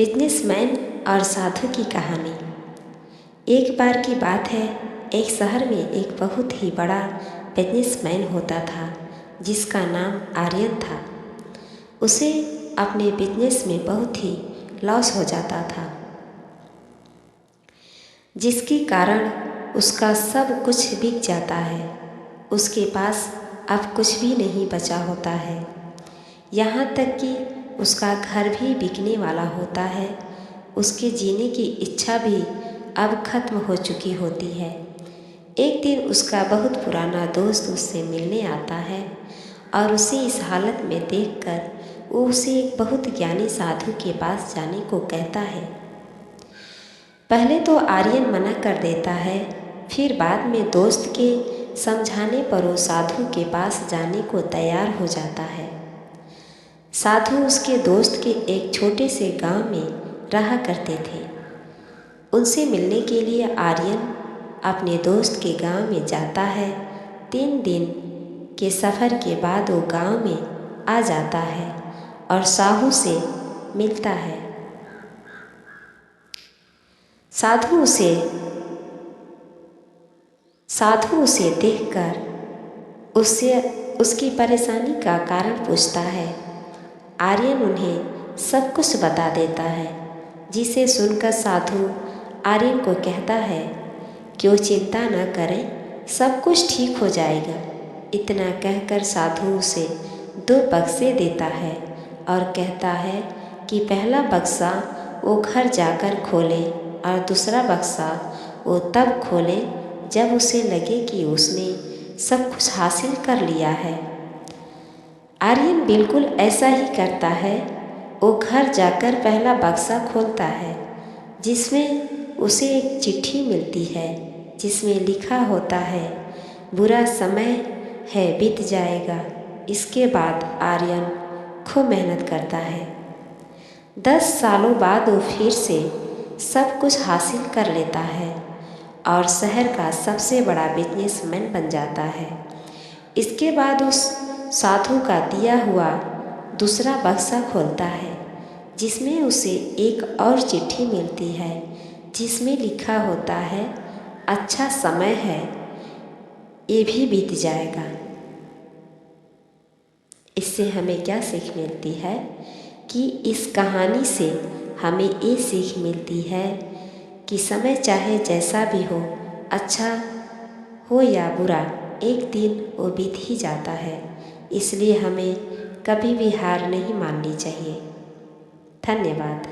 Businessman और साधु की कहानी। एक बार की बात है, एक शहर में एक बहुत ही बड़ा बिजनेसमैन होता था जिसका नाम आर्यन था। उसे अपने बिजनेस में बहुत ही लॉस हो जाता था, जिसके कारण उसका सब कुछ बिक जाता है। उसके पास अब कुछ भी नहीं बचा होता है, यहाँ तक कि उसका घर भी बिकने वाला होता है। उसके जीने की इच्छा भी अब खत्म हो चुकी होती है। एक दिन उसका बहुत पुराना दोस्त उससे मिलने आता है और उसे इस हालत में देखकर वो उसे एक बहुत ज्ञानी साधु के पास जाने को कहता है। पहले तो आर्यन मना कर देता है, फिर बाद में दोस्त के समझाने पर वो साधु के पास जाने को तैयार हो जाता है। साधु उसके दोस्त के एक छोटे से गांव में रहा करते थे। उनसे मिलने के लिए आर्यन अपने दोस्त के गांव में जाता है। 3 दिन के सफ़र के बाद वो गांव में आ जाता है और साधु से मिलता है। साधु उसे देखकर उसकी परेशानी का कारण पूछता है। आर्यन उन्हें सब कुछ बता देता है, जिसे सुनकर साधु आर्यन को कहता है कि वो चिंता न करें, सब कुछ ठीक हो जाएगा। इतना कहकर साधु उसे 2 बक्से देता है और कहता है कि पहला बक्सा वो घर जाकर खोले और दूसरा बक्सा वो तब खोले जब उसे लगे कि उसने सब कुछ हासिल कर लिया है। आर्यन बिल्कुल ऐसा ही करता है। वो घर जाकर पहला बक्सा खोलता है, जिसमें उसे एक चिट्ठी मिलती है जिसमें लिखा होता है, बुरा समय है बीत जाएगा। इसके बाद आर्यन खूब मेहनत करता है। 10 सालों बाद वो फिर से सब कुछ हासिल कर लेता है और शहर का सबसे बड़ा बिजनेसमैन बन जाता है। इसके बाद उस साधु का दिया हुआ दूसरा बक्सा खोलता है, जिसमें उसे एक और चिट्ठी मिलती है जिसमें लिखा होता है, अच्छा समय है, ये भी बीत जाएगा। इससे हमें क्या सीख मिलती है कि इस कहानी से हमें ये सीख मिलती है कि समय चाहे जैसा भी हो, अच्छा हो या बुरा, एक दिन वो बीत ही जाता है। इसलिए हमें कभी भी हार नहीं माननी चाहिए। धन्यवाद।